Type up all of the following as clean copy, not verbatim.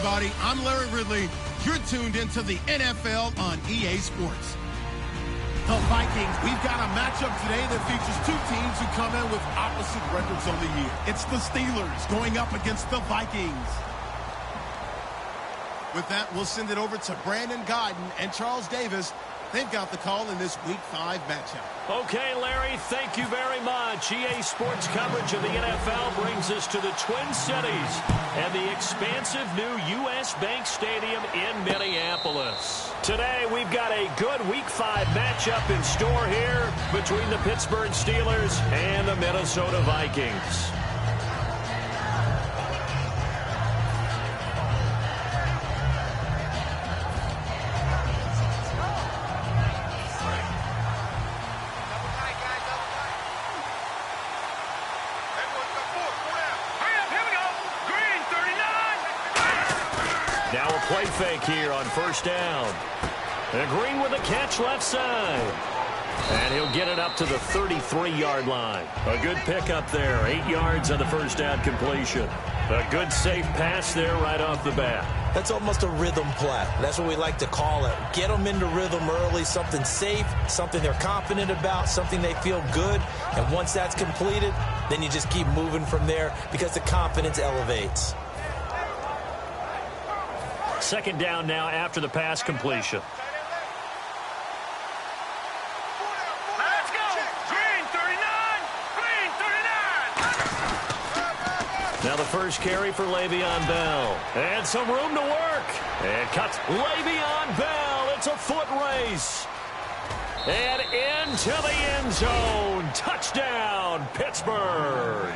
everybody. I'm Larry Ridley. You're tuned into the NFL on EA Sports. The Vikings, we've got a matchup today that features two teams who come in with opposite records on the year. It's the Steelers going up against the Vikings. With that, we'll send it over to Brandon Guyton and Charles Davis. They've got the call in this Week 5 matchup. Okay, Larry, thank you very much. EA Sports coverage of the NFL brings us to the Twin Cities and the expansive new U.S. Bank Stadium in Minneapolis. Today, we've got a good Week 5 matchup in store here between the Pittsburgh Steelers and the Minnesota Vikings. Now a play fake here on first down. And Green with a catch left side. And he'll get it up to the 33-yard line. A good pickup there. 8 yards on the first down completion. A good safe pass there right off the bat. That's almost a rhythm play. That's what we like to call it. Get them into rhythm early, something safe, something they're confident about, something they feel good. And once that's completed, then you just keep moving from there because the confidence elevates. Second down now after the pass completion. Let's go! Green 39! Green 39! Now the first carry for Le'Veon Bell. And some room to work. And cuts Le'Veon Bell. It's a foot race. And into the end zone. Touchdown, Pittsburgh.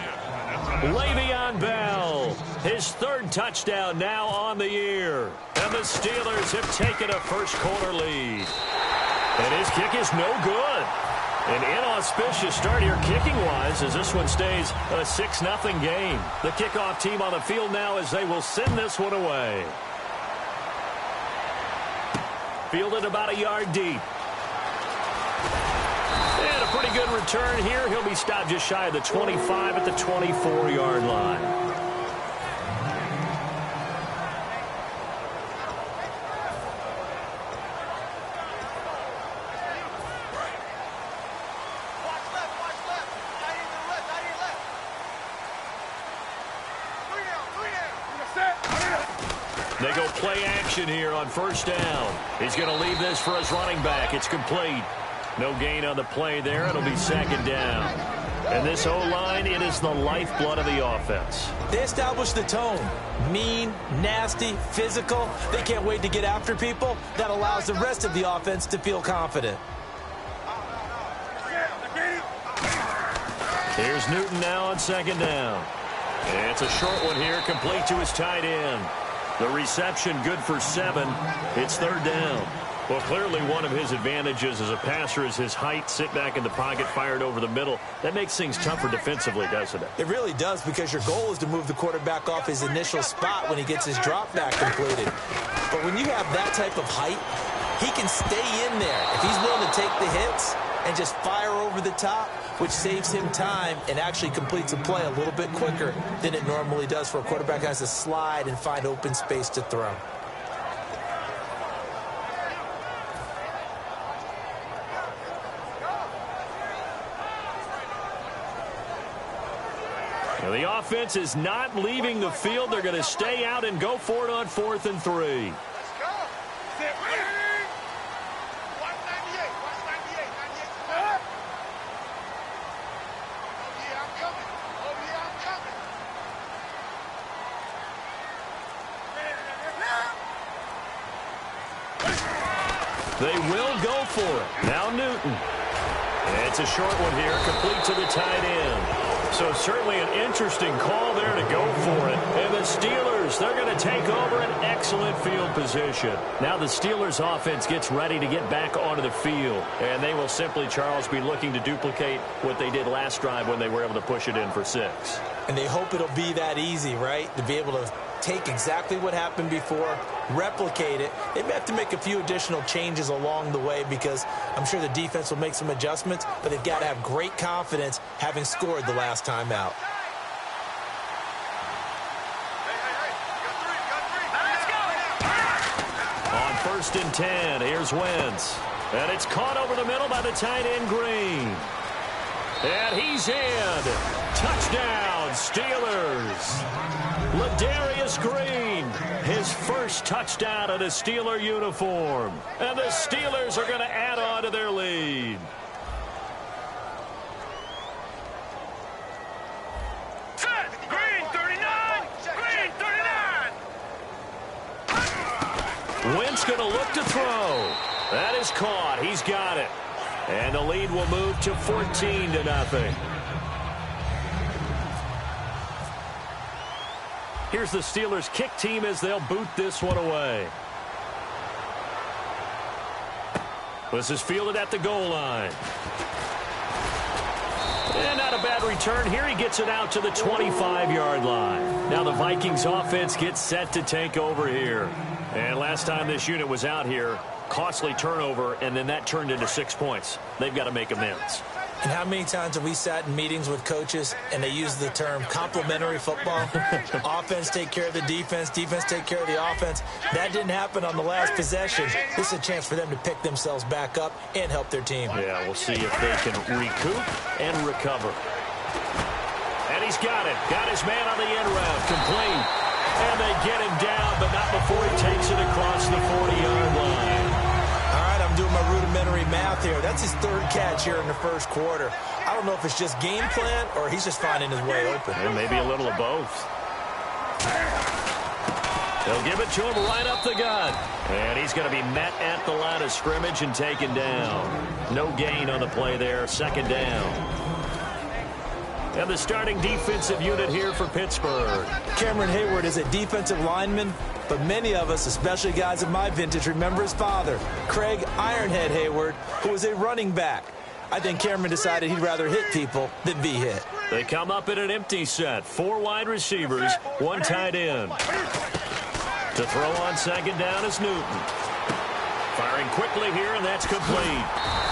Le'Veon Bell, his third touchdown now on the year. And the Steelers have taken a first-quarter lead. And his kick is no good. An inauspicious start here kicking-wise as this one stays a 6-0 game. The kickoff team on the field now as they will send this one away. Fielded about a yard deep. And a pretty good return here. He'll be stopped just shy of the 25 at the 24-yard line. They go play action here on first down. He's going to leave this for his running back. It's complete. No gain on the play there. It'll be second down. And this O-line, it is the lifeblood of the offense. They establish the tone. Mean, nasty, physical. They can't wait to get after people. That allows the rest of the offense to feel confident. Here's Newton now on second down. And it's a short one here, complete to his tight end. The reception good for 7. It's third down. Well, clearly one of his advantages as a passer is his height, sit back in the pocket, fired over the middle. That makes things tougher defensively, doesn't it? It really does, because your goal is to move the quarterback off his initial spot when he gets his drop back completed. But when you have that type of height, he can stay in there. If he's willing to take the hits and just fire over the top, which saves him time and actually completes a play a little bit quicker than it normally does for a quarterback who has to slide and find open space to throw. Now the offense is not leaving the field. They're going to stay out and go for it on 4th and 3. They will go for it. Now Newton. And it's a short one here, complete to the tight end. So certainly an interesting call there to go for it. And the Steelers, they're going to take over an excellent field position. Now the Steelers offense gets ready to get back onto the field. And they will simply, Charles, be looking to duplicate what they did last drive when they were able to push it in for 6. And they hope it'll be that easy, right? To be able to take exactly what happened before, replicate it. They may have to make a few additional changes along the way because I'm sure the defense will make some adjustments, but they've got to have great confidence having scored the last time out. first and 10. Here's Wentz. And it's caught over the middle by the tight end, Green. And he's in. Touchdown, Steelers. Ladarius Green, his first touchdown in a Steeler uniform. And the Steelers are going to add on to their lead. Set. Green 39. Green 39. Wentz going to look to throw. That is caught. He's got it. And the lead will move to 14-0. Here's the Steelers' kick team as they'll boot this one away. This is fielded at the goal line. And not a bad return. Here he gets it out to the 25-yard line. Now the Vikings offense gets set to take over here. And last time this unit was out here, costly turnover, and then that turned into 6 points. They've got to make amends. And how many times have we sat in meetings with coaches and they use the term complementary football? Offense take care of the defense, defense take care of the offense. That didn't happen on the last possession. This is a chance for them to pick themselves back up and help their team. Yeah, we'll see if they can recoup and recover. And he's got it. Got his man on the end route. Complete. And they get him down, but not before he takes it across the 40-yard line. Doing my rudimentary math here. That's his third catch here in the first quarter. I don't know if it's just game plan or he's just finding his way open. And maybe a little of both. They'll give it to him right up the gut. And he's going to be met at the line of scrimmage and taken down. No gain on the play there. Second down. And the starting defensive unit here for Pittsburgh. Cameron Hayward is a defensive lineman, but many of us, especially guys of my vintage, remember his father, Craig Ironhead Hayward, who was a running back. I think Cameron decided he'd rather hit people than be hit. They come up in an empty set. 4 wide receivers, 1 tight end. To throw on second down is Newton. Firing quickly here, and that's complete.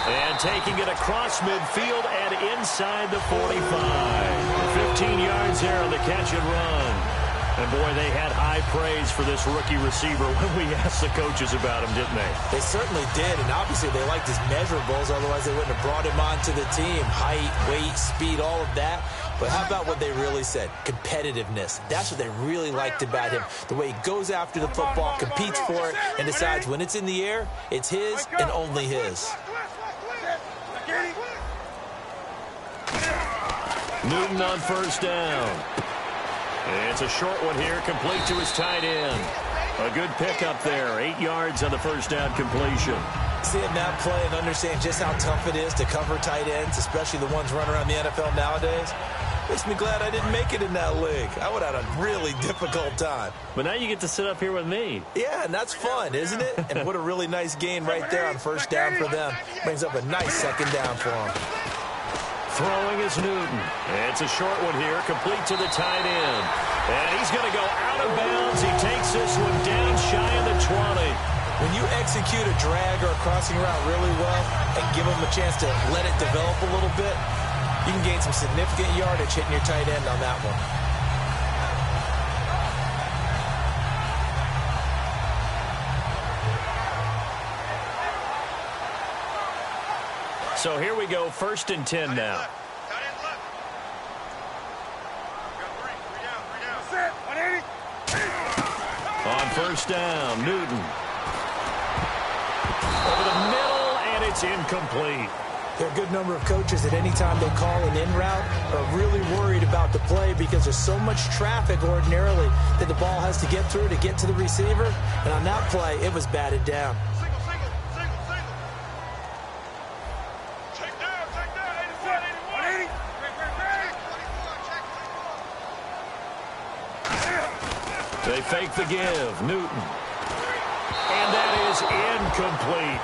And taking it across midfield and inside the 45. 15 yards there on the catch and run. And, boy, they had high praise for this rookie receiver when we asked the coaches about him, didn't they? They certainly did, and obviously they liked his measurables, otherwise they wouldn't have brought him onto the team. Height, weight, speed, all of that. But how about what they really said? Competitiveness. That's what they really liked about him. The way he goes after the football, competes for it, and decides when it's in the air, it's his and only his. Newton on first down. It's a short one here, complete to his tight end. A good pickup there, 8 yards on the first down completion. Seeing that play and understand just how tough it is to cover tight ends, especially the ones running around the NFL nowadays, makes me glad I didn't make it in that league. I would have had a really difficult time. But now you get to sit up here with me. Yeah, and that's fun, isn't it? And what a really nice gain right there on first down for them. Brings up a nice second down for them. Throwing is Newton. It's a short one here, complete to the tight end. And he's going to go out of bounds. He takes this one down shy of the 20. When you execute a drag or a crossing route really well and give them a chance to let it develop a little bit, you can gain some significant yardage hitting your tight end on that one. So here we go, first and 10 now. On first down, Newton. Over the middle, and it's incomplete. There are a good number of coaches that any time they call an in route are really worried about the play because there's so much traffic ordinarily that the ball has to get through to get to the receiver. And on that play, it was batted down. They fake the give. Newton. And that is incomplete.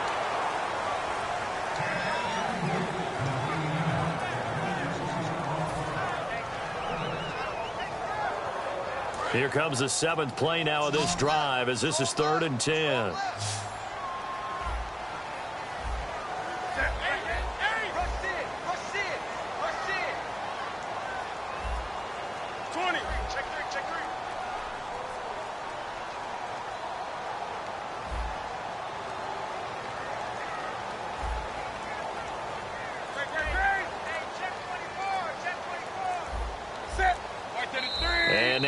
Here comes the 7th play now of this drive as this is 3rd and 10.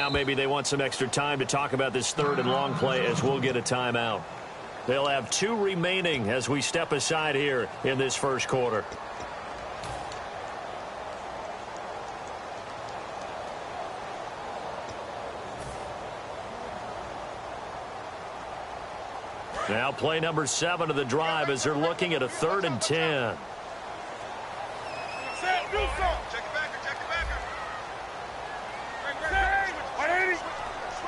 now maybe they want some extra time to talk about this third and long play as we'll get a timeout. They'll have 2 remaining as we step aside here in this first quarter. Now play number 7 of the drive as they're looking at a 3rd and 10.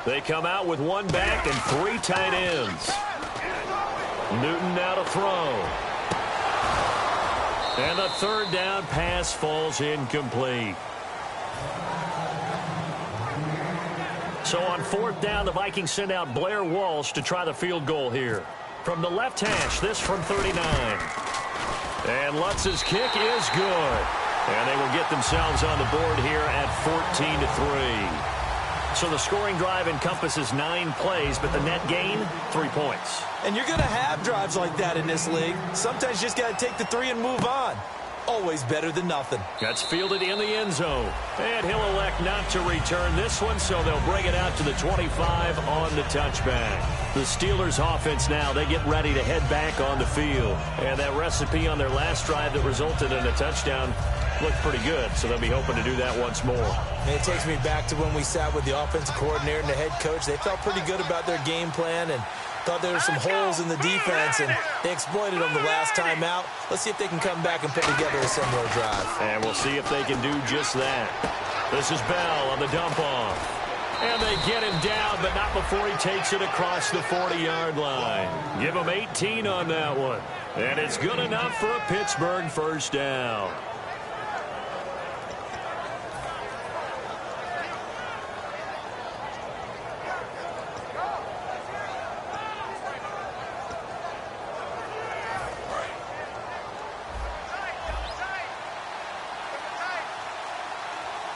They come out with 1 back and 3 tight ends. Newton now to throw. And the 3rd down pass falls incomplete. So on 4th down, the Vikings send out Blair Walsh to try the field goal here. From the left hash, this from 39. And Lutz's kick is good. And they will get themselves on the board here at 14-3. So the scoring drive encompasses 9 plays, but the net gain, 3 points. And you're going to have drives like that in this league. Sometimes you just got to take the 3 and move on. Always better than nothing. That's fielded in the end zone. And he'll elect not to return this one, so they'll bring it out to the 25 on the touchback. The Steelers offense now, they get ready to head back on the field. And that recipe on their last drive that resulted in a touchdown looked pretty good, so they'll be hoping to do that once more. And it takes me back to when we sat with the offensive coordinator and the head coach. They felt pretty good about their game plan and thought there were some holes in the defense, and they exploited them the last time out. Let's see if they can come back and put together a similar drive. And we'll see if they can do just that. This is Bell on the dump-off. And they get him down, but not before he takes it across the 40-yard line. Give him 18 on that one. And it's good enough for a Pittsburgh first down.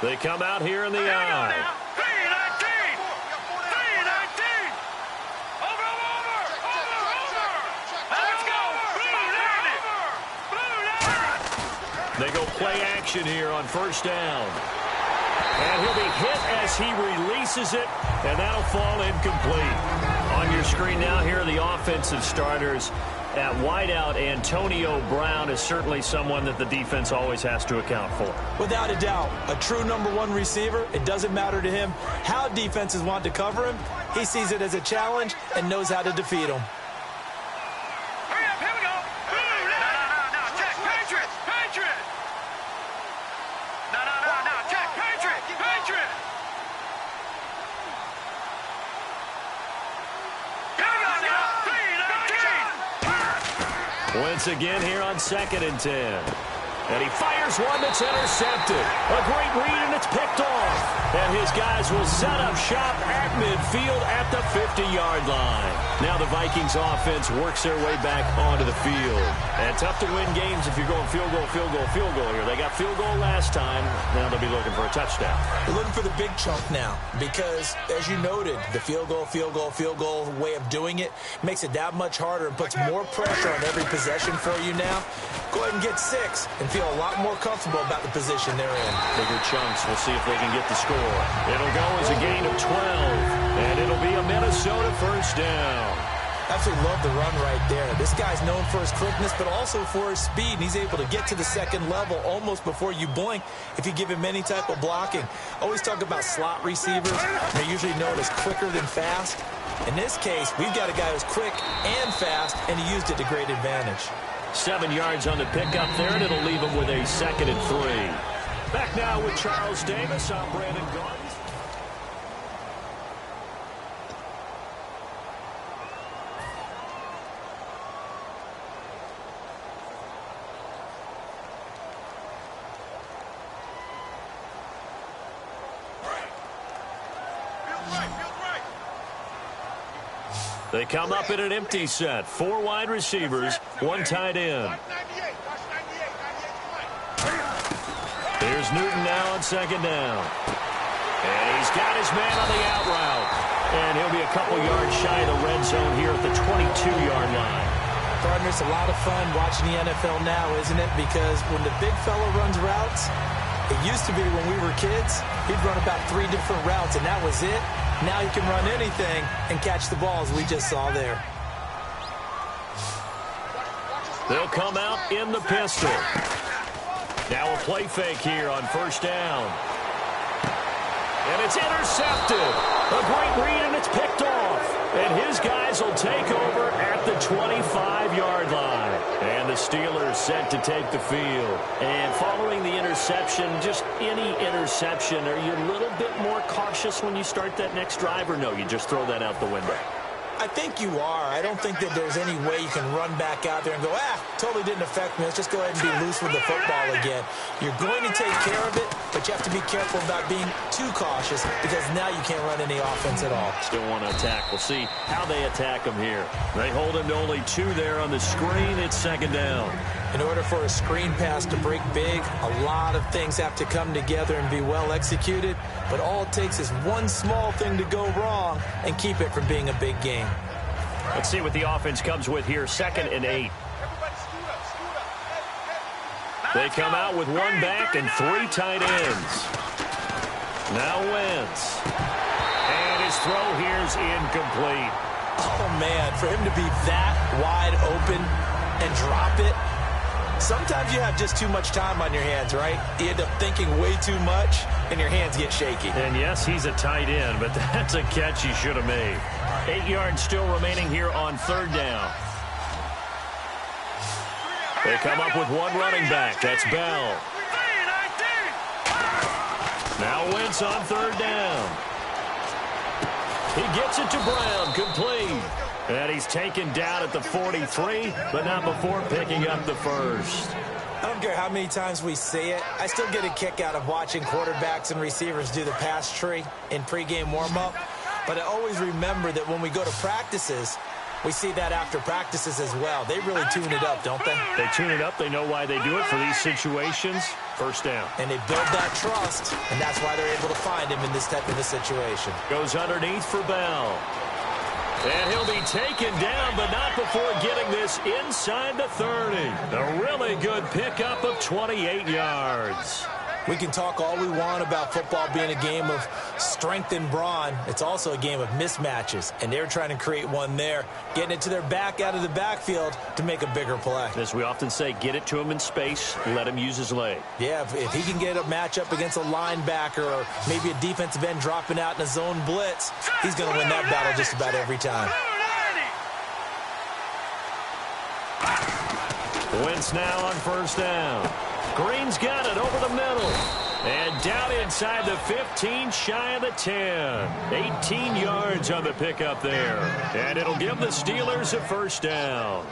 They come out here in the eye. 3-19! 3-19! Over! Let's go! Blue 90! They go play action here on first down. And he'll be hit as he releases it, and that'll fall incomplete. On your screen now, here are the offensive starters. At wideout, Antonio Brown is certainly someone that the defense always has to account for. Without a doubt, a true number 1 receiver. It doesn't matter to him how defenses want to cover him. He sees it as a challenge and knows how to defeat them. Hurry up, here we go! No, check, Patriot! Patriot! No, check, Patriot! Patriot! Here we go now! 3-19! Once again here on 2nd and 10. And he fires one that's intercepted. A great read, and it's picked off. And his guys will set up shop at midfield at the 50-yard line. Now the Vikings offense works their way back onto the field. And tough to win games if you're going field goal here. They got field goal last time. Now they'll be looking for a touchdown. They're looking for the big chunk now because, as you noted, the field goal way of doing it makes it that much harder and puts more pressure on every possession for you now. Go ahead and get 6 and feel a lot more comfortable about the position they're in. Bigger chunks. We'll see if they can get the score. It'll go as a gain of 12, and it'll be a Minnesota first down. Absolutely love the run right there. This guy's known for his quickness, but also for his speed. And he's able to get to the second level almost before you blink if you give him any type of blocking. Always talk about slot receivers. They're usually known as quicker than fast. In this case, we've got a guy who's quick and fast, and he used it to great advantage. 7 yards on the pickup there, and it'll leave him with a 2nd and 3. Back now with Charles Davis. I'm Brandon Gaudens. They come up in an empty set. 4 wide receivers, 1 tight end. Here's Newton now on 2nd down. And he's got his man on the out route. And he'll be a couple yards shy of the red zone here at the 22-yard line. Partner, it's a lot of fun watching the NFL now, isn't it? Because when the big fella runs routes, it used to be when we were kids, He'd run about 3 different routes, and that was it. Now he can run anything and catch the ball, as we just saw there. They'll come out in the pistol. Now a play fake here on first down. And it's intercepted. A great read, and it's picked off. And his guys will take over at the 25-yard line. And the Steelers set to take the field. And following the interception, just any interception, are you a little bit more cautious when you start that next drive, or no, you just throw that out the window? I think you are. I don't think that there's any way you can run back out there and go, totally didn't affect me. Let's just go ahead and be loose with the football again. You're going to take care of it, but you have to be careful about being too cautious because now you can't run any offense at all. Still want to attack. We'll see how they attack him here. They hold him to only 2 there on the screen. It's second down. In order for a screen pass to break big, a lot of things have to come together and be well executed, but all it takes is one small thing to go wrong and keep it from being a big game. Let's see what the offense comes with here, 2nd and 8. They come out with 1 back and 3 tight ends. Now Wentz. And his throw here's incomplete. Oh, man, for him to be that wide open and drop it, sometimes you have just too much time on your hands, right? You end up thinking way too much, and your hands get shaky. And yes, he's a tight end, but that's a catch he should have made. 8 yards still remaining here on 3rd down. They come up with 1 running back. That's Bell. Now Wentz on 3rd down. He gets it to Brown, complete. And he's taken down at the 43, but not before picking up the first. I don't care how many times we say it. I still get a kick out of watching quarterbacks and receivers do the pass tree in pregame warm-up. But I always remember that when we go to practices, we see that after practices as well. They really tune it up, don't they? They tune it up. They know why they do it for these situations. First down. And they build that trust, and that's why they're able to find him in this type of a situation. Goes underneath for Bell. And he'll be taken down, but not before getting this inside the 30. A really good pickup of 28 yards. We can talk all we want about football being a game of strength and brawn. It's also a game of mismatches, and they're trying to create one there, getting it to their back out of the backfield to make a bigger play. As we often say, get it to him in space, let him use his leg. Yeah, if he can get a matchup against a linebacker or maybe a defensive end dropping out in a zone blitz, he's going to win that battle just about every time. Wentz now on first down. Green's got it over the middle. And down inside the 15, shy of the 10. 18 yards on the pickup there. And it'll give the Steelers a first down.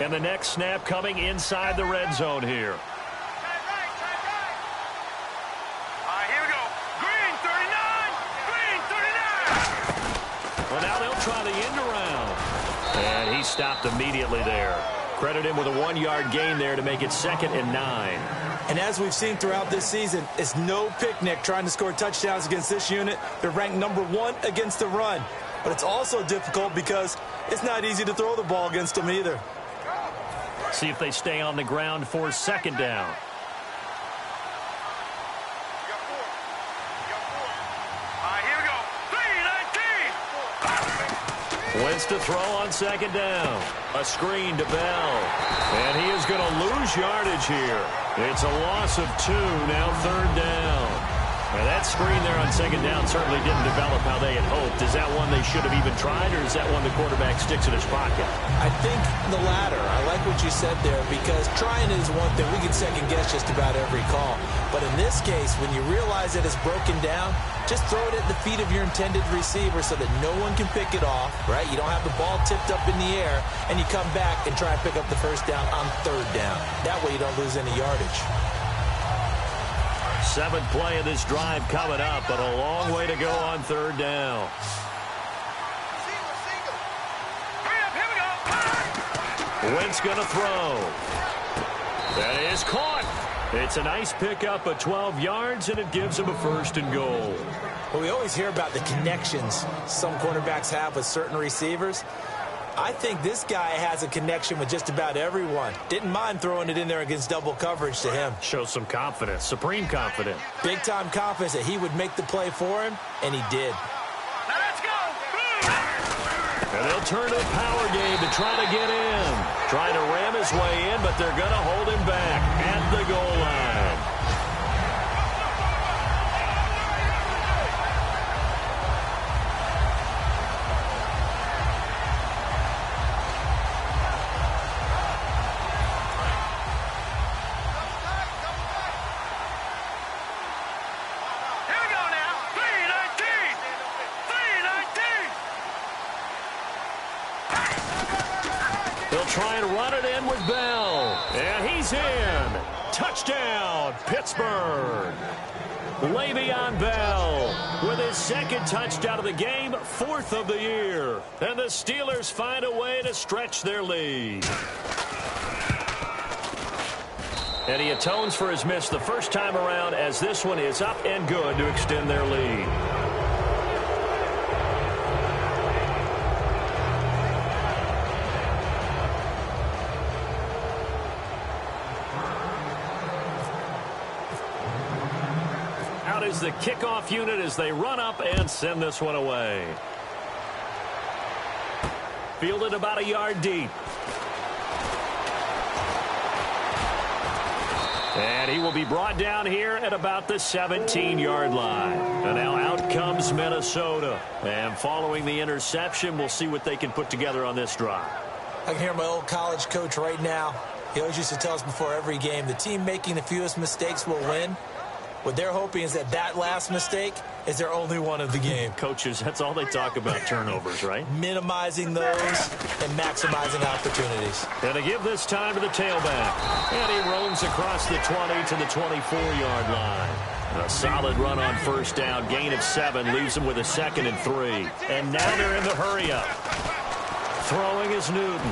And the next snap coming inside the red zone here. Here we go. Green, 39. Green, 39. Well, now they'll try the end around. And he stopped immediately there. Credit him with a 1-yard gain there to make it 2nd and 9. And as we've seen throughout this season, it's no picnic trying to score touchdowns against this unit. They're ranked number 1 against the run. But it's also difficult because it's not easy to throw the ball against them either. See if they stay on the ground for 2nd down. Here we go. 3-19. Wentz to throw on 2nd down. A screen to Bell. And he is going to lose yardage here. It's a loss of 2, now 3rd down. Now that screen there on 2nd down certainly didn't develop how they had hoped. Is that one they should have even tried, or is that one the quarterback sticks in his pocket? I think the latter. I like what you said there, because trying is one thing. We can second guess just about every call. But in this case, when you realize that it's broken down, just throw it at the feet of your intended receiver so that no one can pick it off, right? You don't have the ball tipped up in the air, and you come back and try and pick up the first down on 3rd down. That way you don't lose any yardage. 7th play of this drive coming up, but a long way to go on 3rd down. Wentz going to throw. That is caught. It's a nice pickup of 12 yards, and it gives him a 1st and goal. Well, we always hear about the connections some quarterbacks have with certain receivers. I think this guy has a connection with just about everyone. Didn't mind throwing it in there against double coverage to him. Shows some confidence, supreme confidence. Big-time confidence that he would make the play for him, and he did. Now let's go. And they'll turn to the power game to try to get in. Trying to ram his way in, but they're going to hold him back at the goal line. Try and run it in with Bell. And he's in. Touchdown, Pittsburgh. Le'Veon Bell with his second touchdown of the game, 4th of the year. And the Steelers find a way to stretch their lead. And he atones for his miss the first time around, as this one is up and good to extend their lead. Is the kickoff unit as they run up and send this one away. Fielded about a yard deep. And he will be brought down here at about the 17-yard line. And now out comes Minnesota. And following the interception, we'll see what they can put together on this drive. I can hear my old college coach right now. He always used to tell us before every game, the team making the fewest mistakes will win. What they're hoping is that last mistake is their only one of the game. Coaches, that's all they talk about, turnovers, right? Minimizing those and maximizing opportunities. And to give this time to the tailback. And he roams across the 20 to the 24-yard line. A solid run on first down. Gain of 7 leaves them with a 2nd and 3. And now they're in the hurry-up. Throwing is Newton.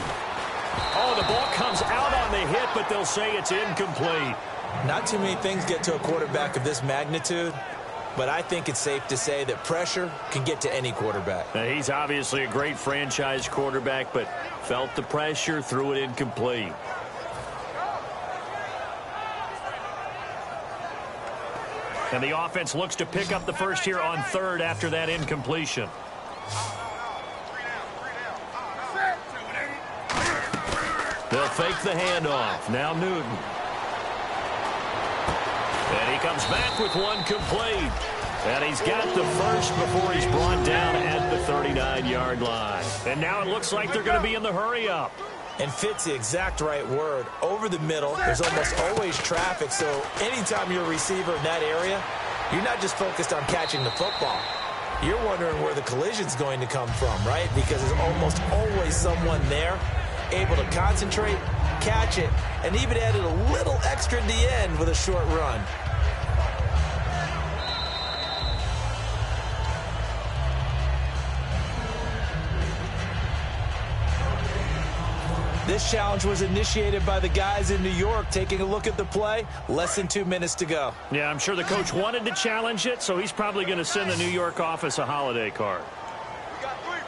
Oh, the ball comes out on the hit, but they'll say it's incomplete. Not too many things get to a quarterback of this magnitude, but I think it's safe to say that pressure can get to any quarterback. Now, he's obviously a great franchise quarterback, but felt the pressure, threw it incomplete. And the offense looks to pick up the first here on 3rd after that incompletion. They'll fake the handoff. Now Newton. And he comes back with one complete. And he's got the first before he's brought down at the 39-yard line. And now it looks like they're going to be in the hurry-up. And fits the exact right word. Over the middle, there's almost always traffic. So anytime you're a receiver in that area, you're not just focused on catching the football. You're wondering where the collision's going to come from, right? Because there's almost always someone there able to concentrate, catch it, and even added a little extra at the end with a short run. This challenge was initiated by the guys in New York. Taking a look at the play, less than 2 minutes to go. Yeah, I'm sure the coach wanted to challenge it, so he's probably going to send the New York office a holiday card. We got three,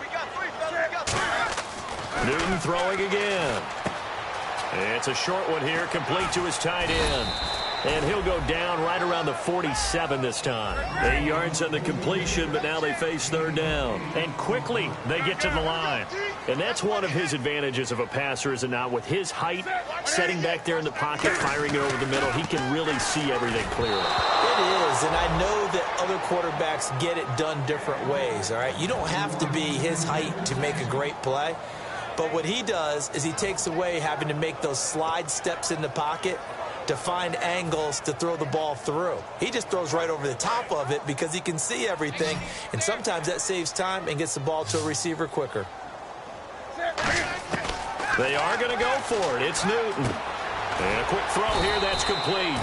fellas, we got 3. Newton throwing again. It's a short one here, complete to his tight end. And he'll go down right around the 47 this time. 8 yards on the completion, but now they face 3rd down. And quickly, they get to the line. And that's one of his advantages of a passer, is it not? With his height, setting back there in the pocket, firing it over the middle, he can really see everything clearly. It is, and I know that other quarterbacks get it done different ways, all right? You don't have to be his height to make a great play. But what he does is he takes away having to make those slide steps in the pocket to find angles to throw the ball through. He just throws right over the top of it because he can see everything, and sometimes that saves time and gets the ball to a receiver quicker. They are going to go for it. It's Newton. And a quick throw here, that's complete.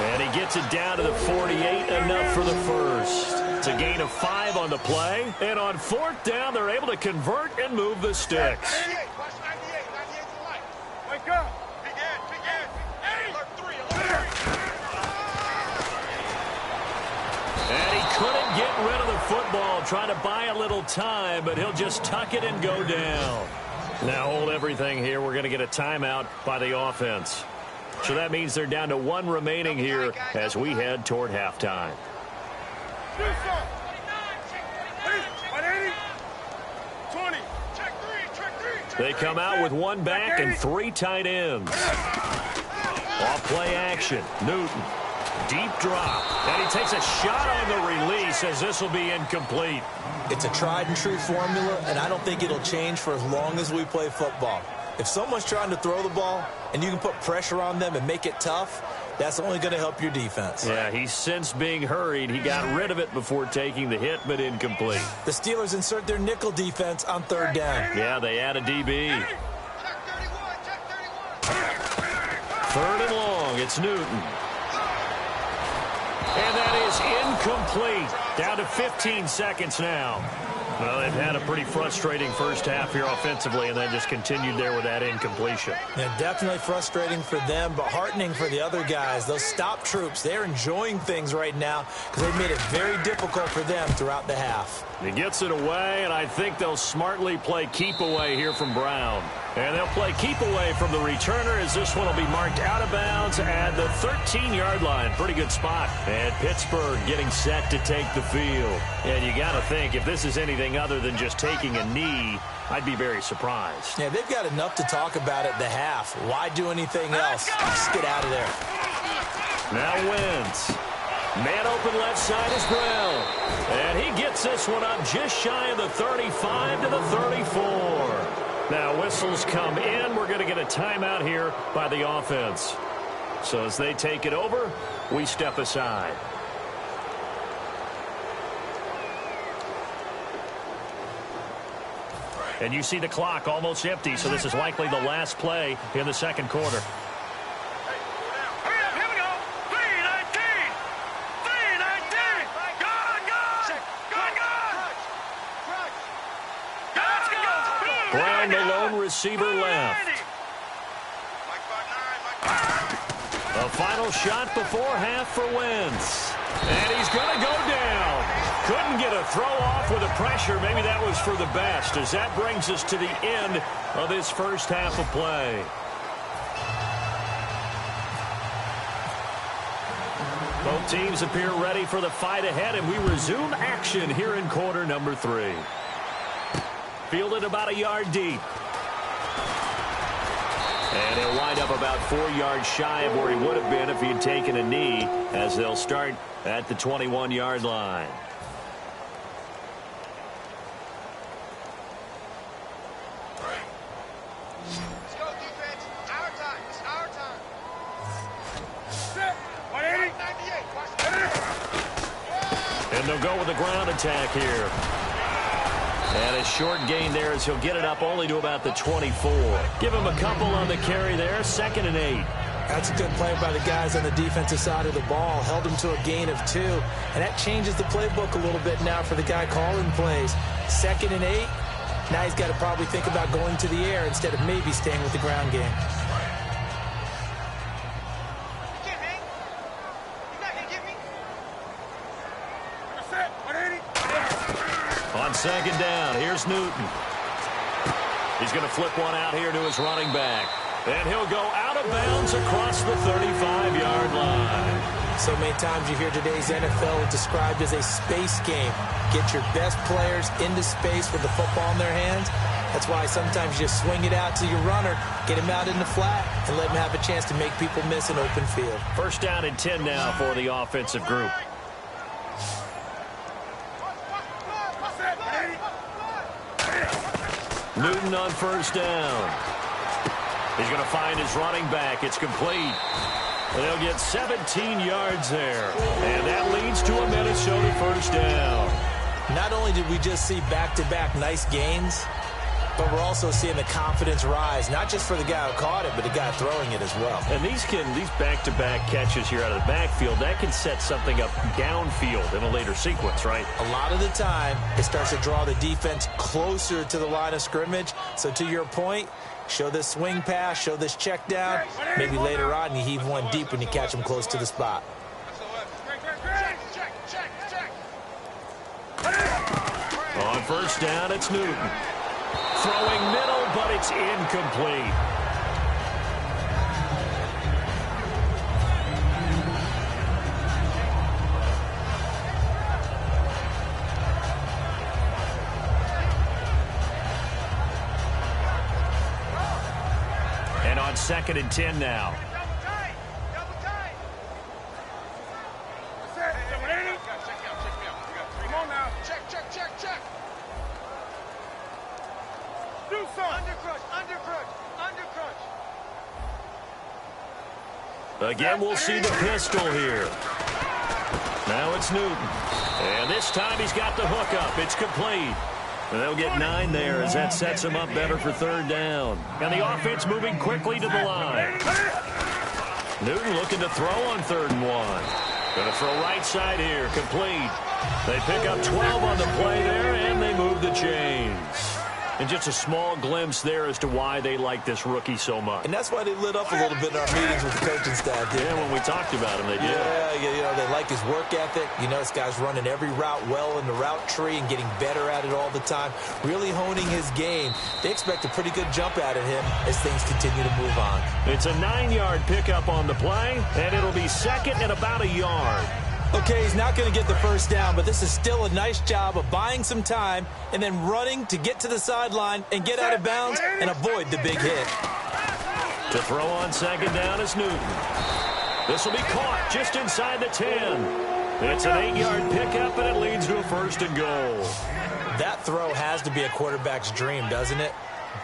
And he gets it down to the 48, enough for the first. It's a gain of 5 on the play. And on 4th down, they're able to convert and move the sticks. Wake up. Big end. Alert 3. And he couldn't get rid of the football, trying to buy a little time, but he'll just tuck it and go down. Now hold everything here. We're going to get a timeout by the offense. So that means they're down to one remaining here as we head toward halftime. They come out with one back and three tight ends. Off play action. Newton. Deep drop. And he takes a shot on the release as this will be incomplete. It's a tried and true formula, and I don't think it'll change for as long as we play football. If someone's trying to throw the ball and you can put pressure on them and make it tough, that's only going to help your defense. Yeah, he's since being hurried. He got rid of it before taking the hit, but incomplete. The Steelers insert their nickel defense on third down. Yeah, they add a DB. Third and long, it's Newton. And that is incomplete. Down to 15 seconds now. Well, they've had a pretty frustrating first half here offensively, and then just continued there with that incompletion. Yeah, definitely frustrating for them, but heartening for the other guys. Those stop troops, they're enjoying things right now because they've made it very difficult for them throughout the half. He gets it away, and I think they'll smartly play keep away here from Brown. And they'll play keep away from the returner as this one will be marked out of bounds at the 13-yard line. Pretty good spot. And Pittsburgh getting set to take the field. And you got to think, if this is anything other than just taking a knee, I'd be very surprised. Yeah, they've got enough to talk about at the half. Why do anything else? Just get out of there. Now Wentz. Man open left side is Brown. And he gets this one up just shy of the 35 to the 34. Now whistles come in. We're going to get a timeout here by the offense. So as they take it over, we step aside. And you see the clock almost empty, so this is likely the last play in the second quarter. Brown, the lone receiver left. A final shot before half for Wentz. And he's going to go down. Couldn't get a throw off with the pressure. Maybe that was for the best, as that brings us to the end of this first half of play. Both teams appear ready for the fight ahead, and we resume action here in quarter number 3. Fielded about a yard deep. And he'll wind up about 4 yards shy of where he would have been if he had taken a knee, as they'll start at the 21-yard line. Let's go, defense. Our time. It's our time. 198. And they'll go with the ground attack here. And a short gain there as he'll get it up only to about the 24. Give him a couple on the carry there. 2nd and 8. That's a good play by the guys on the defensive side of the ball. Held him to a gain of 2. And that changes the playbook a little bit now for the guy calling plays. 2nd and 8. Now he's got to probably think about going to the air instead of maybe staying with the ground game. On 2nd down, here's Newton. He's going to flip one out here to his running back. And he'll go out of bounds across the 35-yard line. So many times you hear today's NFL described as a space game. Get your best players into space with the football in their hands. That's why sometimes you just swing it out to your runner, get him out in the flat, and let him have a chance to make people miss an open field. 1st down and 10 now for the offensive group. Newton on 1st down. He's going to find his running back. It's complete. And they'll get 17 yards there. And that leads to a Minnesota 1st down. Not only did we just see back-to-back nice gains, but we're also seeing the confidence rise, not just for the guy who caught it, but the guy throwing it as well. And these back-to-back catches here out of the backfield, that can set something up downfield in a later sequence, right? A lot of the time, it starts to draw the defense closer to the line of scrimmage. So to your point, show this swing pass, show this check down. Maybe later on you heave one deep when you catch them close to the spot. On 1st down, it's Newton. Throwing middle, but it's incomplete. And on 2nd and 10 now. Again, we'll see the pistol here. Now it's Newton. And this time he's got the hook up. It's complete. And they'll get 9 there as that sets them up better for 3rd down. And the offense moving quickly to the line. Newton looking to throw on 3rd and 1. Going to throw right side here. Complete. They pick up 12 on the play there, and they move the chains. And just a small glimpse there as to why they like this rookie so much. And that's why they lit up a little bit in our meetings with the coaching staff. Yeah, when we talked about him, they did. Yeah, they like his work ethic. You know, this guy's running every route well in the route tree and getting better at it all the time, really honing his game. They expect a pretty good jump out of him as things continue to move on. It's a 9-yard pickup on the play, and it'll be 2nd and about a yard. Okay, he's not going to get the first down, but this is still a nice job of buying some time and then running to get to the sideline and get out of bounds and avoid the big hit. To throw on 2nd down is Newton. This will be caught just inside the 10. It's an 8-yard pickup, and it leads to a 1st and goal. That throw has to be a quarterback's dream, doesn't it?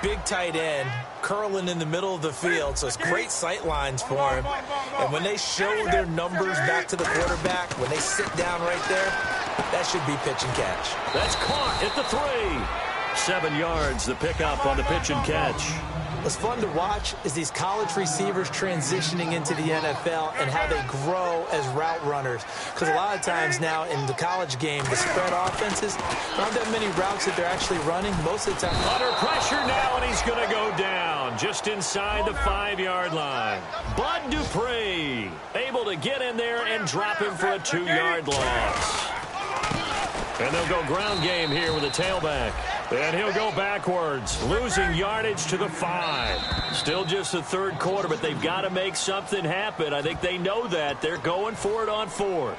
Big tight end, curling in the middle of the field, so it's great sight lines for him. And when they show their numbers back to the quarterback, when they sit down right there, that should be pitch and catch. That's caught at the 3. 7 yards, the pickup on the pitch and catch. What's fun to watch is these college receivers transitioning into the NFL and how they grow as route runners. Because a lot of times now in the college game, the spread offenses, not that many routes that they're actually running. Most of the time. Under pressure now, and he's going to go down just inside the 5-yard line. Bud Dupree able to get in there and drop him for a 2-yard loss. And they'll go ground game here with a tailback. And he'll go backwards, losing yardage to the 5. Still just the 3rd quarter, but they've got to make something happen. I think they know that. They're going for it on 4th.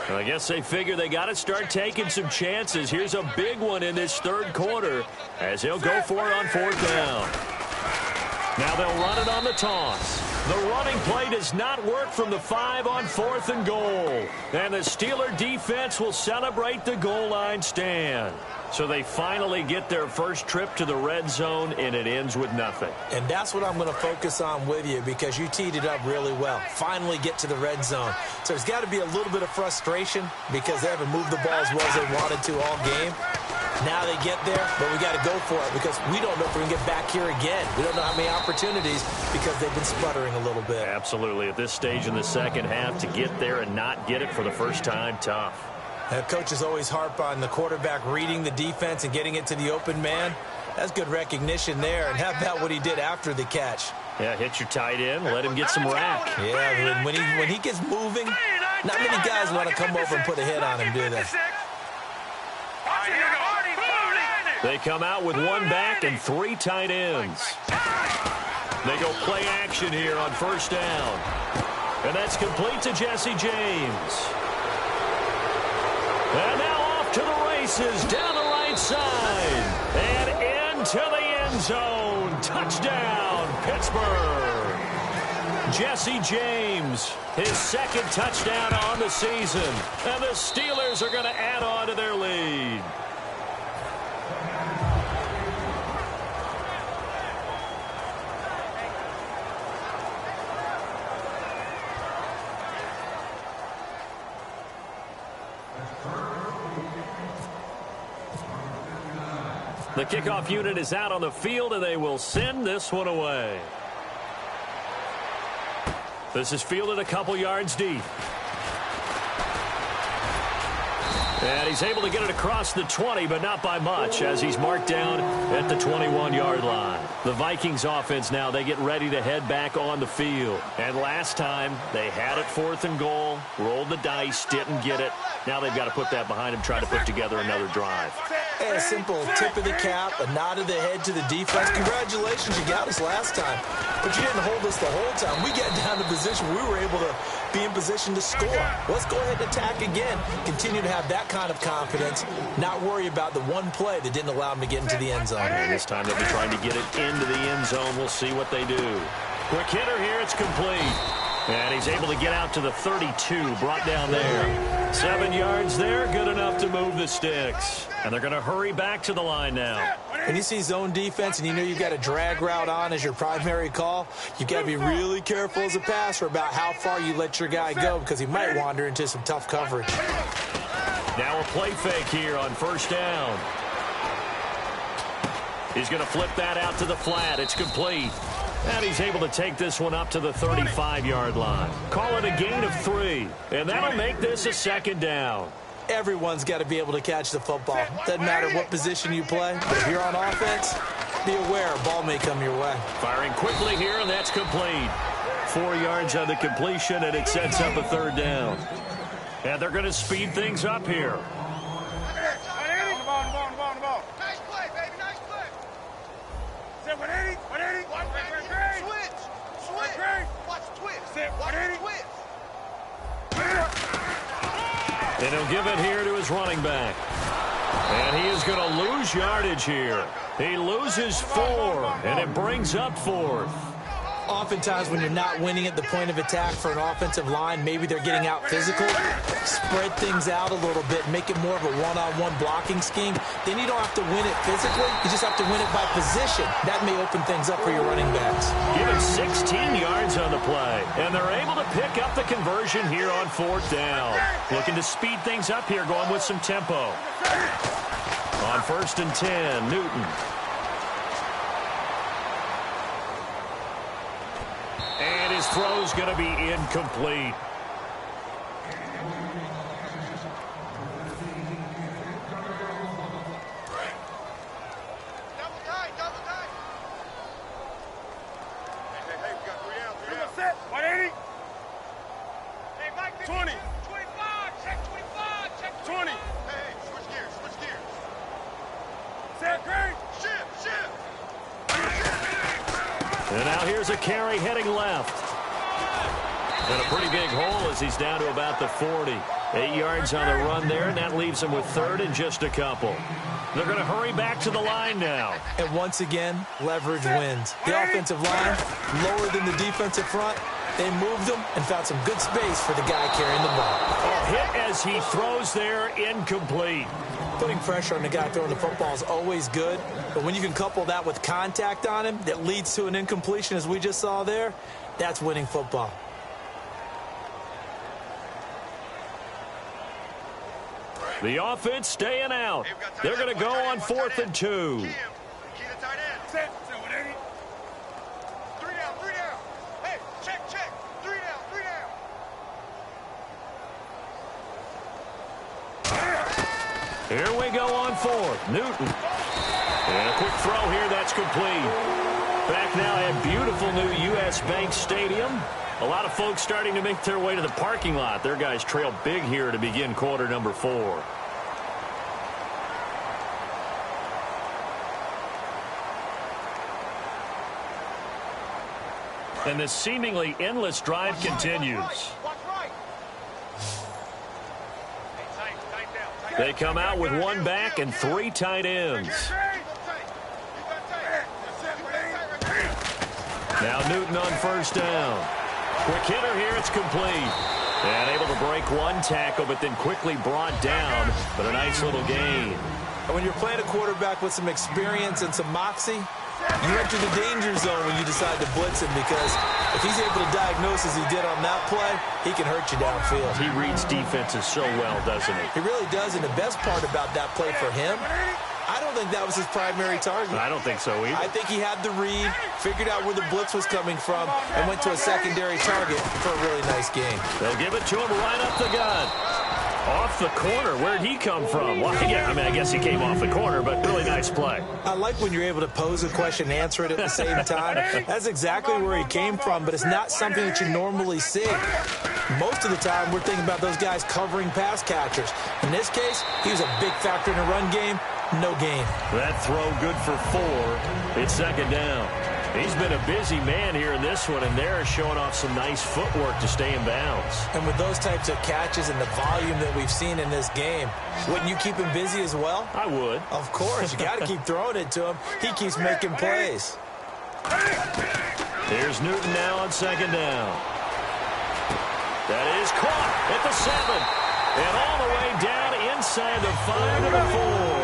I guess they figure they got to start taking some chances. Here's a big one in this 3rd quarter as he'll go for it on 4th down. Now they'll run it on the toss. The running play does not work from the 5 on 4th and goal. And the Steeler defense will celebrate the goal line stand. So they finally get their first trip to the red zone, and it ends with nothing. And that's what I'm going to focus on with you because you teed it up really well. Finally get to the red zone. So there's got to be a little bit of frustration because they haven't moved the ball as well as they wanted to all game. Now they get there, but we got to go for it because we don't know if we can get back here again. We don't know how many opportunities because they've been sputtering a little bit. Absolutely. At this stage in the second half, to get there and not get it for the first time, tough. Coaches always harp on the quarterback reading the defense and getting it to the open man. That's good recognition there. And how about what he did after the catch? Yeah, hit your tight end, let him get some rack. Yeah, when he gets moving, not many guys want to come over and put a hit on him, do they? They come out with 1 back and 3 tight ends. They go play action here on 1st down. And that's complete to Jesse James. And now off to the races down the right side. And into the end zone. Touchdown, Pittsburgh. Jesse James, his 2nd touchdown on the season. And the Steelers are going to add on to their lead. The kickoff unit is out on the field, and they will send this one away. This is fielded a couple yards deep. And he's able to get it across the 20, but not by much, as he's marked down at the 21-yard line. The Vikings offense now, they get ready to head back on the field. And last time, they had it 4th and goal, rolled the dice, didn't get it. Now they've got to put that behind them, try to put together another drive. Hey, a simple tip of the cap, a nod of the head to the defense. Congratulations, you got us last time. But you didn't hold us the whole time. We got down to position we were able to be in position to score. Let's go ahead and attack again. Continue to have that kind of confidence, not worry about the one play that didn't allow them to get into the end zone. And this time they'll be trying to get it into the end zone. We'll see what they do. Quick hitter here. It's complete. And he's able to get out to the 32, brought down there. 7 yards there, good enough to move the sticks. And they're going to hurry back to the line now. When you see zone defense and you know you've got a drag route on as your primary call, you've got to be really careful as a passer about how far you let your guy go because he might wander into some tough coverage. Now a play fake here on 1st down. He's going to flip that out to the flat. It's complete. And he's able to take this one up to the 35-yard line. Call it a gain of 3. And that'll make this a 2nd down. Everyone's got to be able to catch the football. Doesn't matter what position you play. But if you're on offense, be aware a ball may come your way. Firing quickly here, and that's complete. 4 yards on the completion, and it sets up a 3rd down. And they're going to speed things up here. Nice play, baby. Nice play. Set 180. 180. Switch. Watch twist. Watch twist. And he'll give it here to his running back. And he is going to lose yardage here. He loses 4, and it brings up 4th. Oftentimes when you're not winning at the point of attack for an offensive line, maybe they're getting out physical, spread things out a little bit, make it more of a one-on-one blocking scheme. Then you don't have to win it physically. You just have to win it by position. That may open things up for your running backs. Given 16 yards on the play, and they're able to pick up the conversion here on 4th down. Looking to speed things up here, going with some tempo. On 1st and 10, Newton. And his throw's going to be incomplete. Double tight. Hey, we got 3 out. Set. 180. Hey, Mike. 20. 25. Check 25. Check 20. Hey, switch gears. Set. Great. Shift. And now here's a carry heading left. And a pretty big hole as he's down to about the 40. 8 yards on the run there, and that leaves him with 3rd and just a couple. They're going to hurry back to the line now. And once again, leverage wins. The offensive line, lower than the defensive front, they moved them and found some good space for the guy carrying the ball. A hit as he throws there, incomplete. Putting pressure on the guy throwing the football is always good, but when you can couple that with contact on him that leads to an incompletion, as we just saw there, that's winning football. The offense staying out. They're going to go on 4th and 2. Key the tight end. Set. 180. 3 down. Hey, check. 3 down. Here we go on 4th. Newton. And a quick throw here. That's complete. Back now at beautiful new U.S. Bank Stadium. A lot of folks starting to make their way to the parking lot. Their guys trail big here to begin quarter number 4. And this seemingly endless drive continues. Watch right. They come out with 1 back and 3 tight ends. Now Newton on 1st down. Quick hitter here, it's complete. And able to break 1 tackle, but then quickly brought down. But a nice little gain. And when you're playing a quarterback with some experience and some moxie, you enter the danger zone when you decide to blitz him, because if he's able to diagnose as he did on that play, he can hurt you downfield. He reads defenses so well, doesn't he? He really does, and the best part about that play for him, I don't think that was his primary target. I don't think so either. I think he had the read, figured out where the blitz was coming from, and went to a secondary target for a really nice game. They'll give it to him right up the gut. Off the corner. Where'd he come from? Well, yeah, I mean, I guess he came off the corner, but really nice play. I like when you're able to pose a question and answer it at the same time. That's exactly where he came from, but it's not something that you normally see. Most of the time, we're thinking about those guys covering pass catchers. In this case, he was a big factor in the run game. No gain. That throw good for 4. It's second down. He's been a busy man here in this one, and they're showing off some nice footwork to stay in bounds. And with those types of catches and the volume that we've seen in this game, wouldn't you keep him busy as well? I would. Of course. You got to keep throwing it to him. He keeps making plays. Here's Newton now on second down. That is caught at the 7. And all the way down inside the 5 to the 4.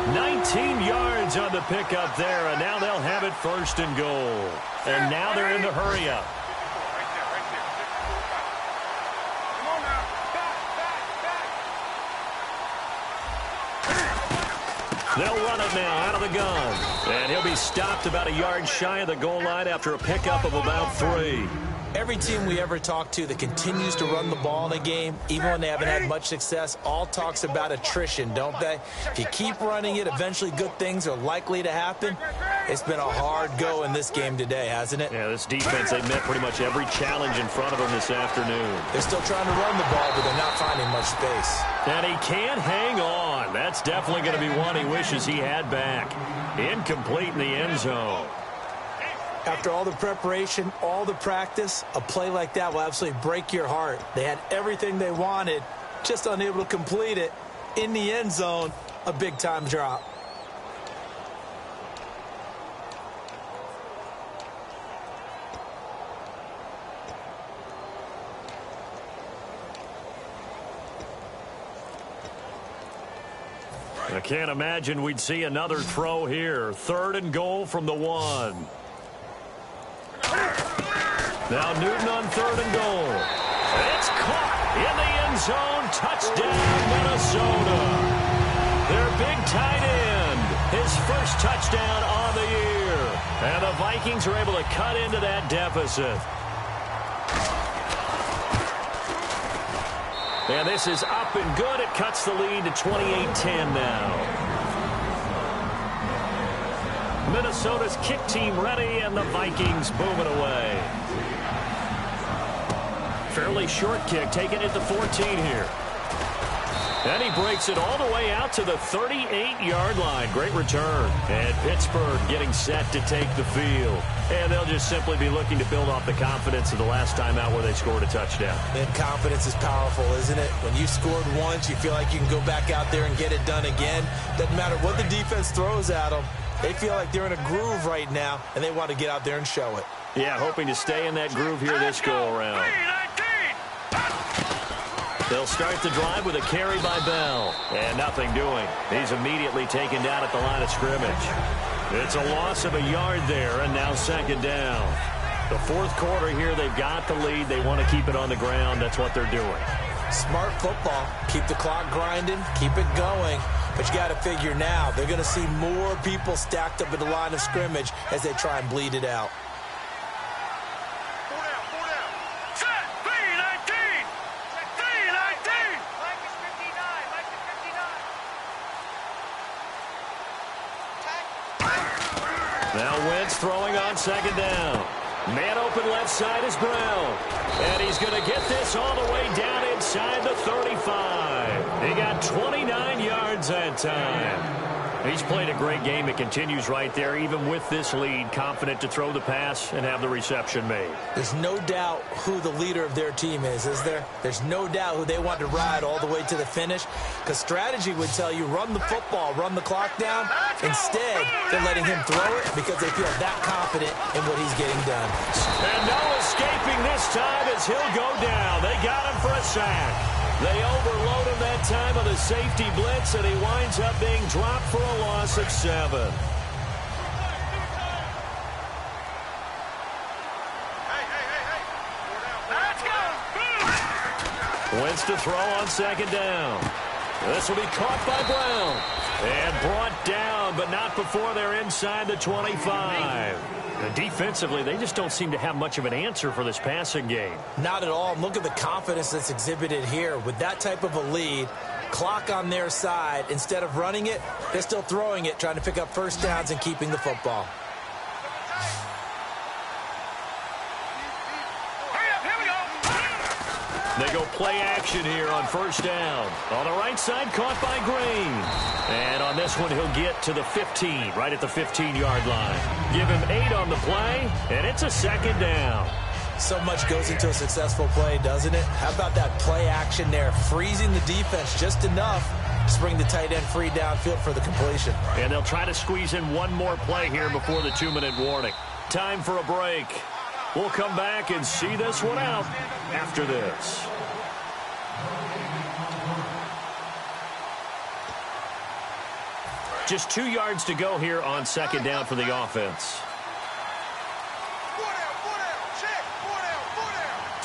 19 yards on the pickup there, and now they'll have it first and goal. And now they're in the hurry up. They'll run it now out of the gun. And he'll be stopped about a yard shy of the goal line after a pickup of about 3. Every team we ever talk to that continues to run the ball in a game, even when they haven't had much success, all talks about attrition, don't they? If you keep running it, eventually good things are likely to happen. It's been a hard go in this game today, hasn't it? Yeah, this defense, they met pretty much every challenge in front of them this afternoon. They're still trying to run the ball, but they're not finding much space. And he can't hang on. That's definitely going to be one he wishes he had back. Incomplete in the end zone. After all the preparation, all the practice, a play like that will absolutely break your heart. They had everything they wanted, just unable to complete it. In the end zone, a big-time drop. I can't imagine we'd see another throw here. 3rd and goal from the 1. Now Newton on 3rd and goal. It's caught in the end zone. Touchdown, Minnesota. Their big tight end. His first touchdown on the year. And the Vikings are able to cut into that deficit. And this is up and good. It cuts the lead to 28-10 now. Minnesota's kick team ready, and the Vikings moving away. Fairly short kick, taking it to 14 here. And he breaks it all the way out to the 38-yard line. Great return. And Pittsburgh getting set to take the field. And they'll just simply be looking to build off the confidence of the last time out where they scored a touchdown. And confidence is powerful, isn't it? When you scored once, you feel like you can go back out there and get it done again. Doesn't matter what the defense throws at them. They feel like they're in a groove right now, and they want to get out there and show it. Yeah, hoping to stay in that groove here this go-around. They'll start the drive with a carry by Bell. And nothing doing. He's immediately taken down at the line of scrimmage. It's a loss of a yard there, and now second down. The 4th quarter here, they've got the lead. They want to keep it on the ground. That's what they're doing. Smart football. Keep the clock grinding. Keep it going. But you got to figure now, they're going to see more people stacked up at the line of scrimmage as they try and bleed it out. Now Wentz throwing on second down. Man open left side is Brown. And he's going to get this all the way down inside the 35. He got 29 yards that time. He's played a great game. It continues right there, even with this lead, confident to throw the pass and have the reception made. There's no doubt who the leader of their team is there? There's no doubt who they want to ride all the way to the finish, because strategy would tell you run the football, run the clock down. Instead, they're letting him throw it because they feel that confident in what he's getting done. And no escaping this time as he'll go down. They got him for a sack. They overload him that time on the safety blitz, and he winds up being dropped for a loss of 7. Let's go! Wentz to throw on second down. This will be caught by Brown. And brought down, but not before they're inside the 25. And defensively, they just don't seem to have much of an answer for this passing game. Not at all. Look at the confidence that's exhibited here. With that type of a lead, clock on their side, instead of running it, they're still throwing it, trying to pick up first downs and keeping the football. They go play action here on first down. On the right side, caught by Green. And on this one, he'll get to the 15, right at the 15-yard line. Give him 8 on the play, and it's a second down. So much goes into a successful play, doesn't it? How about that play action there, freezing the defense just enough to bring the tight end free downfield for the completion. And they'll try to squeeze in one more play here before the 2-minute warning. Time for a break. We'll come back and see this one out after this. Just 2 yards to go here on second down for the offense.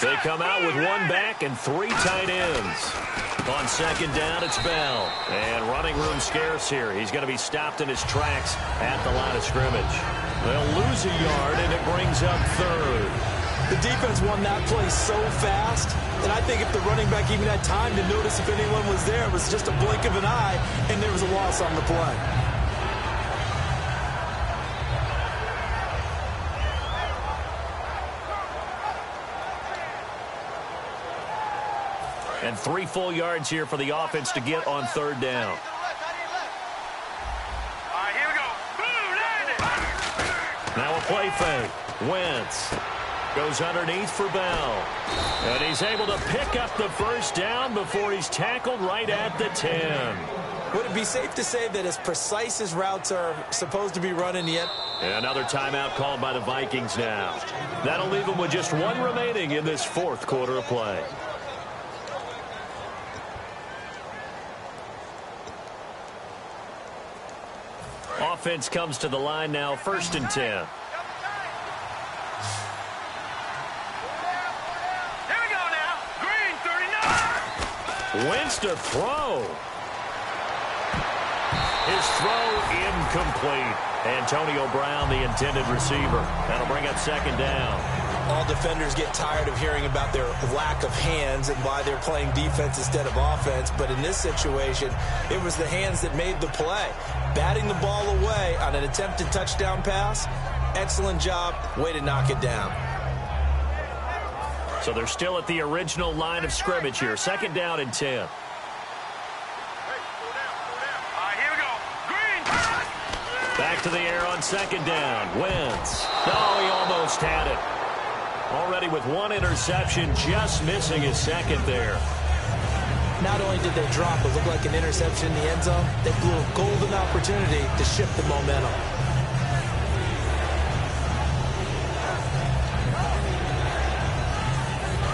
They come out with 1 back and 3 tight ends. On second down, it's Bell. And running room scarce here. He's going to be stopped in his tracks at the line of scrimmage. They'll lose a yard, and it brings up 3rd. The defense won that play so fast that I think if the running back even had time to notice if anyone was there, it was just a blink of an eye, and there was a loss on the play. And 3 full yards here for the offense to get on 3rd down. All right, here we go. Boom, Now a play fake. Wentz goes underneath for Bell. And he's able to pick up the first down before he's tackled right at the 10. Would it be safe to say that as precise as routes are supposed to be running yet? And another timeout called by the Vikings now. That'll leave them with just 1 remaining in this 4th quarter of play. Offense comes to the line now, 1st and 10. Here we go now. Green, 39. Wentz to throw. His throw incomplete. Antonio Brown, the intended receiver. That'll bring up 2nd down. All defenders get tired of hearing about their lack of hands and why they're playing defense instead of offense. But in this situation, it was the hands that made the play. Batting the ball away on an attempted touchdown pass. Excellent job. Way to knock it down. So they're still at the original line of scrimmage here. 2nd down and 10. Hey, slow down, slow down. All right, here we go. Green. Back to the air on 2nd down. Wentz. Oh, he almost had it. Already with 1 interception, just missing his 2nd there. Not only did they drop what looked like an interception in the end zone, they blew a golden opportunity to shift the momentum.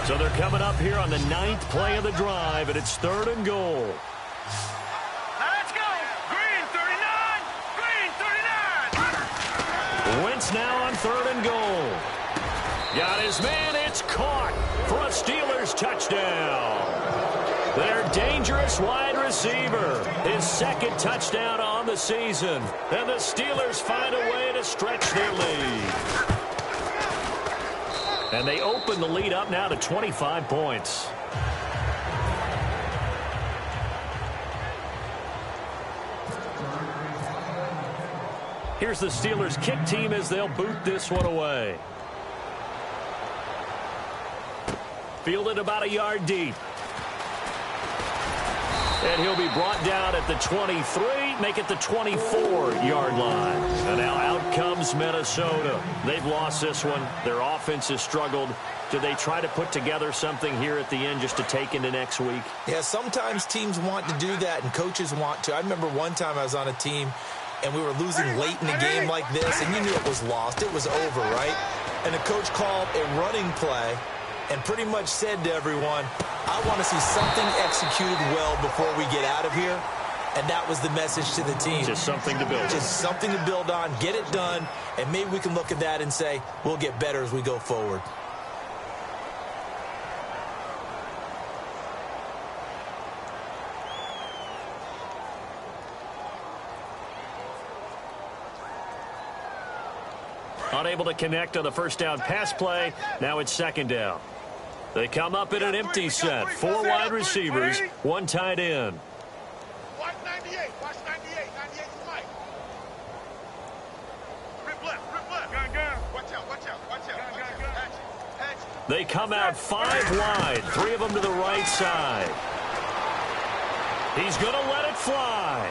So they're coming up here on the 9th play of the drive, and it's 3rd and goal. Now let's go. Green, 39. Green, 39. Wentz now on 3rd and goal. Got his man. It's caught for a Steelers touchdown. Their dangerous wide receiver. His 2nd touchdown on the season. And the Steelers find a way to stretch their lead. And they open the lead up now to 25 points. Here's the Steelers kick team as they'll boot this one away. Fielded about a yard deep. And he'll be brought down at the 23, make it the 24-yard line. And now out comes Minnesota. They've lost this one. Their offense has struggled. Do they try to put together something here at the end just to take into next week? Yeah, sometimes teams want to do that and coaches want to. I remember one time I was on a team and we were losing late in the game like this, and you knew it was lost. It was over, right? And the coach called a running play and pretty much said to everyone, I want to see something executed well before we get out of here. And that was the message to the team. Just something to build on. Just something to build on, get it done, and maybe we can look at that and say, we'll get better as we go forward. Unable to connect on the first down pass play. Now it's second down. They come up in an empty set. 4 wide receivers, 1 tight end. Watch 98. Watch 98. 98 to Mike. Rip left. Gun. Watch out. Action. They come out 5 wide. 3 of them to the right side. He's going to let it fly.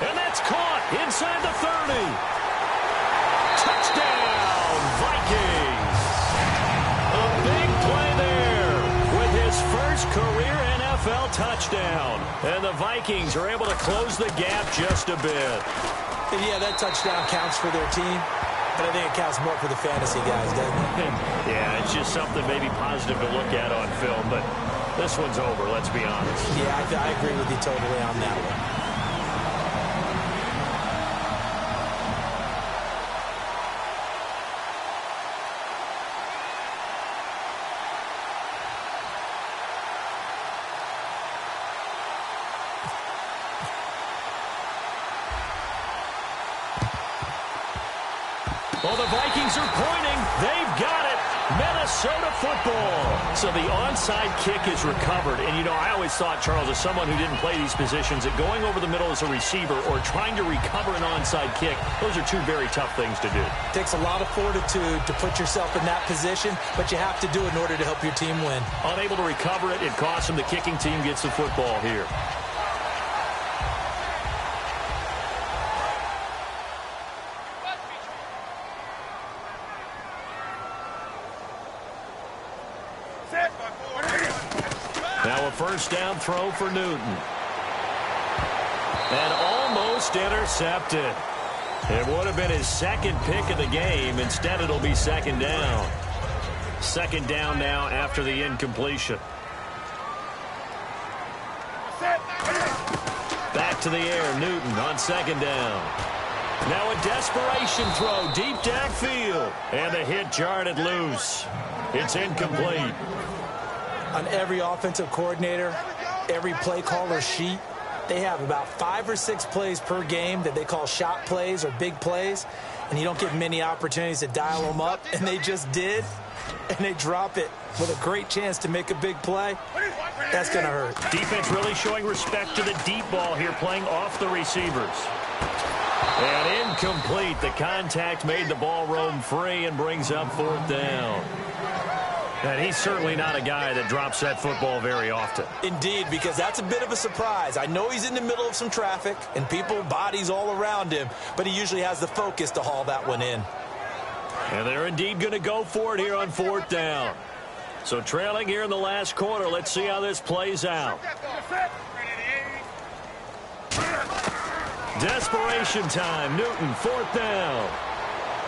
And that's caught inside the 30. Touchdown, Vikings. A big play there with his first career NFL touchdown. And the Vikings are able to close the gap just a bit. And yeah, that touchdown counts for their team. But I think it counts more for the fantasy guys, doesn't it? Yeah, it's just something maybe positive to look at on film. But this one's over, let's be honest. Yeah, I agree with you totally on that one. Well, the Vikings are pointing. They've got it. Minnesota football. So the onside kick is recovered. And, you know, I always thought, Charles, as someone who didn't play these positions, that going over the middle as a receiver or trying to recover an onside kick, those are 2 very tough things to do. It takes a lot of fortitude to put yourself in that position, but you have to do it in order to help your team win. Unable to recover it, it costs him. The kicking team gets the football here. Now a first down throw for Newton. And almost intercepted. It would have been his second pick of the game. Instead, it'll be second down. Second down now after the incompletion. Back to the air, Newton on second down. Now a desperation throw deep downfield. And the hit jarred it loose. It's incomplete. On every offensive coordinator, every play caller sheet, they have about 5 or 6 plays per game that they call shot plays or big plays, and you don't get many opportunities to dial them up, and they just did, and they drop it with a great chance to make a big play. That's going to hurt. Defense really showing respect to the deep ball here, playing off the receivers. And incomplete. The contact made the ball roam free and brings up 4th down. And he's certainly not a guy that drops that football very often. Indeed, because that's a bit of a surprise. I know he's in the middle of some traffic and people, bodies all around him, but he usually has the focus to haul that one in. And they're indeed going to go for it here on 4th down. So trailing here in the last quarter, let's see how this plays out. Desperation time. Newton, 4th down.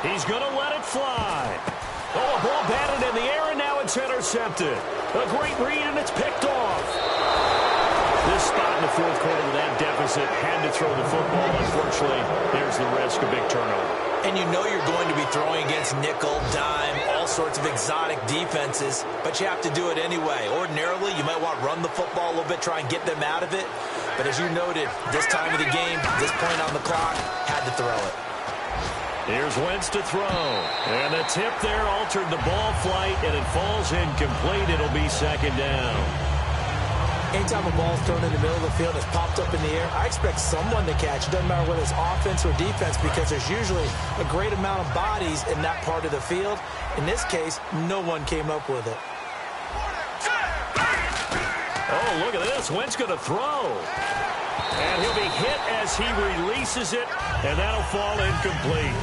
He's going to let it fly. Oh, a ball batted in the air, and now it's intercepted. A great read, and it's picked off. This spot in the 4th quarter with that deficit had to throw the football. Unfortunately, there's the risk of big turnover. And you know you're going to be throwing against nickel, dime, all sorts of exotic defenses, but you have to do it anyway. Ordinarily, you might want to run the football a little bit, try and get them out of it. But as you noted, this time of the game, this point on the clock, had to throw it. Here's Wentz to throw. And the tip there altered the ball flight, and it falls incomplete. It'll be second down. Anytime a ball's thrown in the middle of the field, it's popped up in the air, I expect someone to catch. It doesn't matter whether it's offense or defense, because there's usually a great amount of bodies in that part of the field. In this case, no one came up with it. Oh, look at this. Wentz going to throw. And he'll be hit as he releases it, and that'll fall incomplete.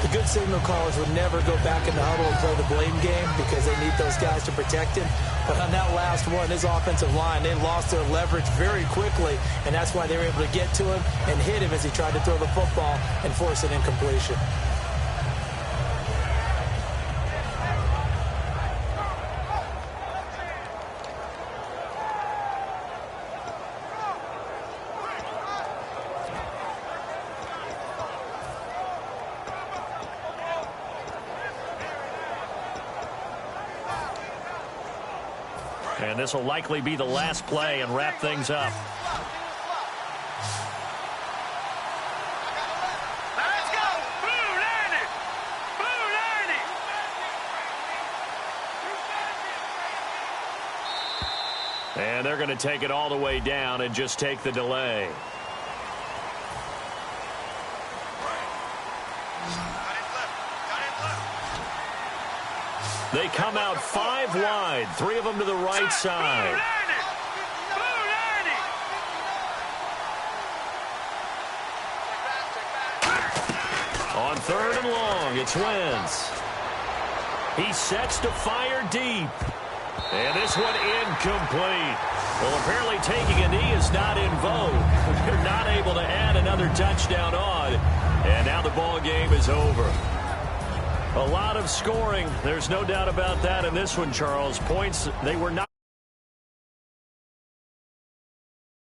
The good signal callers would never go back in the huddle and play the blame game because they need those guys to protect him. But on that last one, his offensive line, they lost their leverage very quickly, and that's why they were able to get to him and hit him as he tried to throw the football and force an incompletion. And this will likely be the last play and wrap things up. Let's go. Boo, Landon. Boo. And they're going to take it all the way down and just take the delay. They come out 5 wide, 3 of them to the right side. On 3rd and long, it's Wentz. He sets to fire deep. And this one incomplete. Well, apparently taking a knee is not in vogue. They're not able to add another touchdown on. And now the ball game is over. A lot of scoring. There's no doubt about that in this one, Charles. Points, they were not.